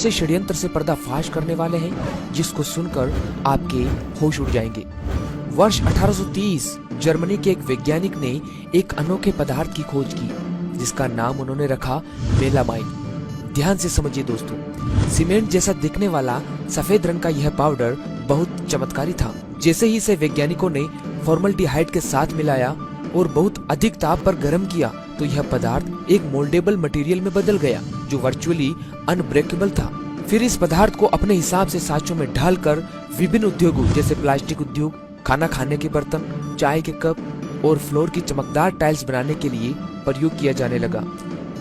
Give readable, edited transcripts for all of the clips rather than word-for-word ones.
ऐसे षड्यंत्र से पर्दाफाश करने वाले हैं जिसको सुनकर आपके होश उड़ जाएंगे। वर्ष 1830 जर्मनी के एक वैज्ञानिक ने एक अनोखे पदार्थ की खोज की जिसका नाम उन्होंने रखा मेलामाइन। ध्यान से समझिए दोस्तों, सीमेंट जैसा दिखने वाला सफेद रंग का यह पाउडर बहुत चमत्कारी था। जैसे ही इसे वैज्ञानिकों ने फॉर्मल्डिहाइड के साथ मिलाया और बहुत अधिक ताप पर गर्म किया तो यह पदार्थ एक मोल्डेबल मटेरियल में बदल गया जो वर्चुअली अनब्रेकेबल था। फिर इस पदार्थ को अपने हिसाब से साँचों में ढालकर विभिन्न उद्योगों जैसे प्लास्टिक उद्योग, खाना खाने के बर्तन, चाय के कप और फ्लोर की चमकदार टाइल्स बनाने के लिए प्रयोग किया जाने लगा।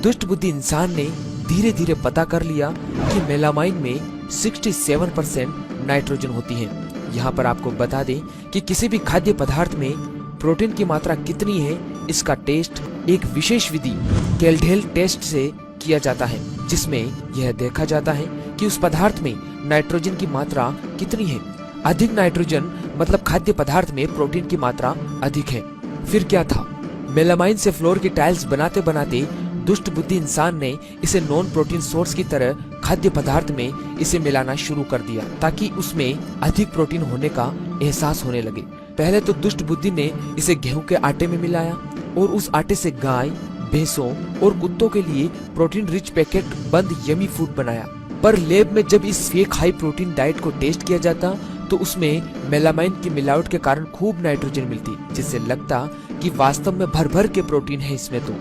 दुष्ट बुद्धि इंसान ने धीरे धीरे पता कर लिया कि मेलामाइन में 67% नाइट्रोजन होती है। यहाँ पर आपको बता दें कि किसी भी खाद्य पदार्थ में प्रोटीन की मात्रा कितनी है इसका टेस्ट एक विशेष विधि कैल्डेल टेस्ट से किया जाता है, जिसमें यह देखा जाता है कि उस पदार्थ में नाइट्रोजन की मात्रा कितनी है। अधिक नाइट्रोजन मतलब खाद्य पदार्थ में प्रोटीन की मात्रा अधिक है। फिर क्या था, मेलामाइन से फ्लोर की टाइल्स बनाते बनाते दुष्ट बुद्धि इंसान ने इसे नॉन प्रोटीन सोर्स की तरह खाद्य पदार्थ में इसे मिलाना शुरू कर दिया ताकि उसमें अधिक प्रोटीन होने का एहसास होने लगे। पहले तो दुष्ट बुद्धि ने इसे गेहूं के आटे में मिलाया और उस आटे से गाय, भैंसों और कुत्तों के लिए प्रोटीन रिच पैकेट बंद यमी फूड बनाया। पर लैब में जब इस फेक हाई प्रोटीन डाइट को टेस्ट किया जाता तो उसमें मेलामाइन की मिलावट के कारण खूब नाइट्रोजन मिलती, जिससे लगता कि वास्तव में भर भर के प्रोटीन है इसमें। तो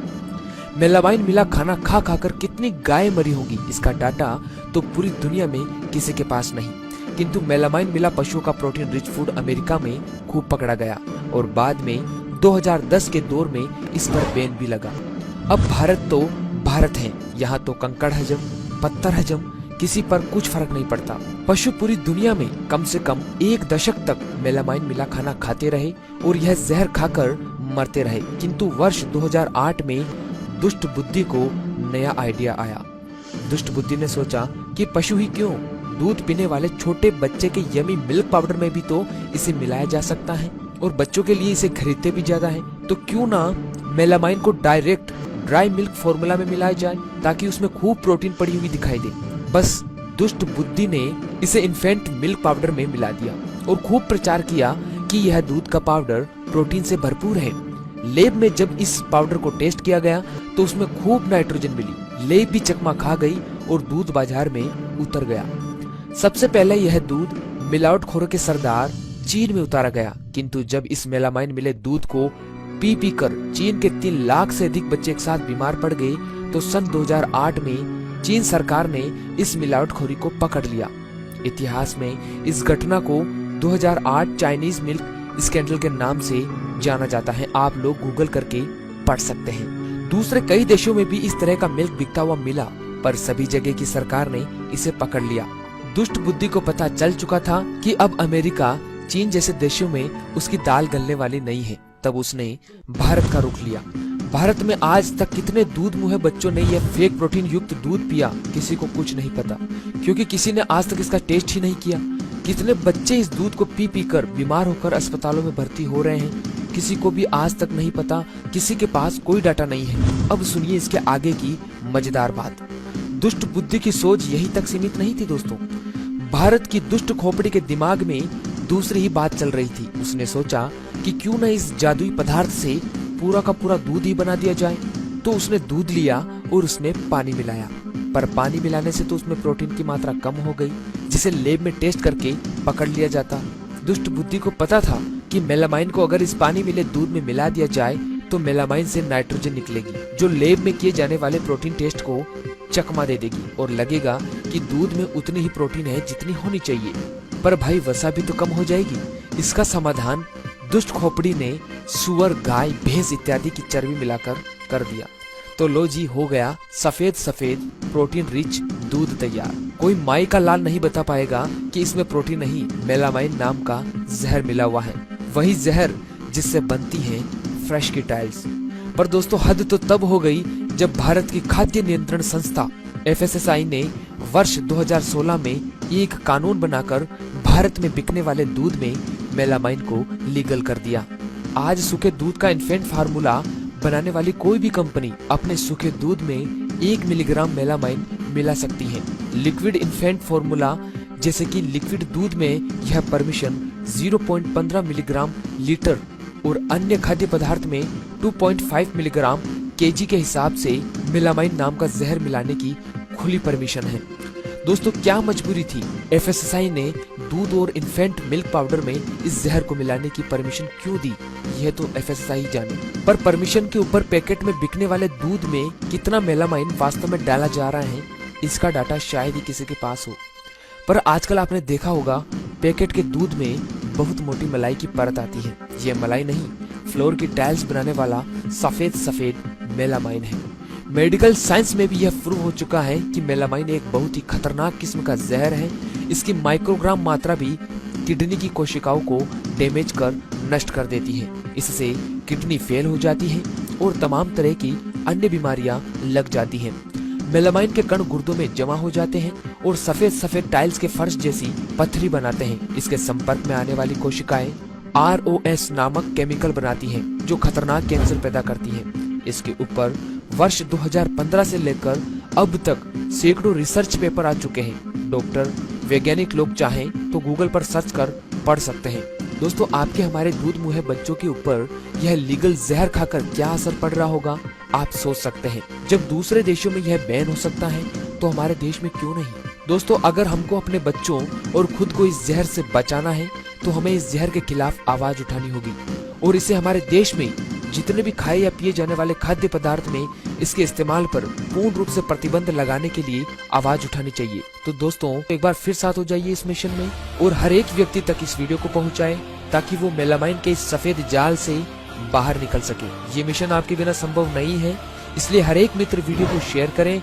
मेलामाइन मिला खाना खा खाकर कितनी गाय मरी होगी इसका डाटा तो पूरी दुनिया में किसी के पास नहीं, किंतु मेलामाइन मिला पशुओं का प्रोटीन रिच फूड अमेरिका में खूब पकड़ा गया और बाद में 2010 के दौर में इस पर बैन भी लगा। अब भारत तो भारत है, यहाँ तो कंकड़ हजम, पत्थर हजम, किसी पर कुछ फर्क नहीं पड़ता। पशु पूरी दुनिया में कम से कम 1 दशक तक मेलामाइन मिला खाना खाते रहे और यह जहर खाकर मरते रहे, किंतु वर्ष 2008 में दुष्ट बुद्धि को नया आइडिया आया। दुष्ट बुद्धि ने सोचा कि पशु ही क्यों, दूध पीने वाले छोटे बच्चे के यमी मिल्क पाउडर में भी तो इसे मिलाया जा सकता है और बच्चों के लिए इसे खरीदते भी ज्यादा है, तो क्यों ना मेलामाइन को डायरेक्ट ड्राई मिल्क फॉर्मूला में मिलाया जाए ताकि उसमें खूब प्रोटीन पड़ी हुई दिखाई दे। बस दुष्ट बुद्धि ने इसे इन्फेंट मिल्क पाउडर में मिला दिया और खूब प्रचार किया कि यह दूध का पाउडर प्रोटीन से भरपूर है। लैब में जब इस पाउडर को टेस्ट किया गया तो उसमें खूब नाइट्रोजन मिली। लैब भी चकमा खा गई और दूध बाजार में उतर गया। सबसे पहले यह दूध मिलावटखोरों के सरदार चीन में उतारा गया, किंतु जब इस मेलामाइन मिले दूध को पी कर चीन के 3 लाख से अधिक बच्चे एक साथ बीमार पड़ गए तो सन 2008 में चीन सरकार ने इस मिलावटखोरी को पकड़ लिया। इतिहास में इस घटना को 2008 चाइनीज मिल्क स्कैंडल के नाम से जाना जाता है। आप लोग गूगल करके पढ़ सकते हैं। दूसरे कई देशों में भी इस तरह का मिल्क बिकता हुआ मिला, पर सभी जगह की सरकार ने इसे पकड़ लिया। दुष्ट बुद्धि को पता चल चुका था कि अब अमेरिका, चीन जैसे देशों में उसकी दाल गलने वाली नहीं है, तब उसने भारत का रुख लिया। भारत में आज तक कितने दूध मुँहे बच्चों ने यह फेक प्रोटीन युक्त दूध पिया किसी को कुछ नहीं पता, क्योंकि किसी ने आज तक इसका टेस्ट ही नहीं किया। कितने बच्चे इस दूध को पी कर बीमार होकर अस्पतालों में भर्ती हो रहे हैं, किसी को भी आज तक नहीं पता, किसी के पास कोई डाटा नहीं है। अब सुनिए इसके आगे की मजेदार बात। दुष्ट बुद्धि की सोच यही तक सीमित नहीं थी दोस्तों। भारत की दुष्ट खोपड़ी के दिमाग में दूसरी ही बात चल रही थी। उसने सोचा कि क्यों न इस जादुई पदार्थ से पूरा का पूरा दूध ही बना दिया जाए। तो उसने दूध लिया और उसमें पानी मिलाया, पर पानी मिलाने से तो उसमें प्रोटीन की मात्रा कम हो गई, जिसे लैब में टेस्ट करके पकड़ लिया जाता। दुष्ट बुद्धि को पता था कि मेलामाइन को अगर इस पानी मिले दूध में मिला दिया जाए तो मेलामाइन से नाइट्रोजन निकलेगी, जो लैब में किए जाने वाले प्रोटीन टेस्ट को चकमा दे देगी और लगेगा कि दूध में उतनी ही प्रोटीन है जितनी होनी चाहिए। पर भाई वसा भी तो कम हो जाएगी। इसका समाधान दुष्ट खोपड़ी ने सुअर, गाय, भैंस इत्यादि की चर्बी मिलाकर कर दिया। तो लो जी, हो गया सफेद सफेद प्रोटीन रिच दूध तैयार। कोई माई का लाल नहीं बता पाएगा कि इसमें प्रोटीन नहीं, मेलामाइन नाम का जहर मिला हुआ है, वही जहर जिससे बनती है फ्रेश की टाइल्स। पर दोस्तों हद तो तब हो गई जब भारत की खाद्य नियंत्रण संस्था FSSAI ने वर्ष 2016 में एक कानून बनाकर भारत में बिकने वाले दूध में मेलामाइन को लीगल कर दिया। आज सूखे दूध का इन्फेंट फार्मूला बनाने वाली कोई भी कंपनी अपने सूखे दूध में 1 मिलीग्राम मेलामाइन मिला सकती हैं। लिक्विड इन्फेंट फॉर्मूला जैसे कि लिक्विड दूध में यह परमिशन 0.15 मिलीग्राम लीटर और अन्य खाद्य पदार्थ में 2.5 मिलीग्राम केजी के हिसाब से मेलामाइन नाम का जहर मिलाने की खुली परमिशन है। दोस्तों, क्या मजबूरी थी एफएसएसआई ने दूध और इन्फेंट मिल्क पाउडर में इस जहर को मिलाने की परमिशन क्यों दी, यह तो एफएसएसआई जाने। पर परमिशन के ऊपर पैकेट में बिकने वाले दूध में कितना मेलामाइन वास्तव में डाला जा रहा है, इसका डाटा शायद ही किसी के पास हो। पर आजकल आपने देखा होगा पैकेट के दूध में बहुत मोटी मलाई की परत आती है। यह मलाई नहीं, फ्लोर की टाइल्स बनाने वाला सफेद मेलामाइन है। मेडिकल साइंस में भी यह प्रूव हो चुका है कि मेलामाइन एक बहुत ही खतरनाक किस्म का जहर है। इसकी माइक्रोग्राम मात्रा भी किडनी की कोशिकाओं को डैमेज कर नष्ट कर देती है। इससे किडनी फेल हो जाती है और तमाम तरह की अन्य बीमारियां लग जाती हैं। मेलामाइन के कण गुर्दों में जमा हो जाते हैं और सफेद टाइल्स के फर्श जैसी पत्थरी बनाते हैं। इसके संपर्क में आने वाली कोशिकाएं ROS नामक केमिकल बनाती हैं, जो खतरनाक कैंसर पैदा करती है। इसके ऊपर वर्ष 2015 से लेकर अब तक सैकड़ों रिसर्च पेपर आ चुके हैं। डॉक्टर, वैज्ञानिक लोग चाहें तो गूगल पर सर्च कर पढ़ सकते हैं। दोस्तों, आपके हमारे दूध मुहे बच्चों के ऊपर यह लीगल जहर खाकर क्या असर पड़ रहा होगा, आप सोच सकते हैं। जब दूसरे देशों में यह बैन हो सकता है तो हमारे देश में क्यों नहीं। दोस्तों, अगर हमको अपने बच्चों और खुद को इस जहर से बचाना है तो हमें इस जहर के खिलाफ आवाज उठानी होगी और इसे हमारे देश में जितने भी खाए या पिए जाने वाले खाद्य पदार्थ में इसके इस्तेमाल पर पूर्ण रूप से प्रतिबंध लगाने के लिए आवाज उठानी चाहिए। तो दोस्तों, एक बार फिर साथ हो जाइए इस मिशन में और हर एक व्यक्ति तक इस वीडियो को पहुंचाए ताकि वो मेलामाइन के इस सफेद जाल से बाहर निकल सके। ये मिशन आपके बिना संभव नहीं है, इसलिए हर एक मित्र वीडियो को शेयर करें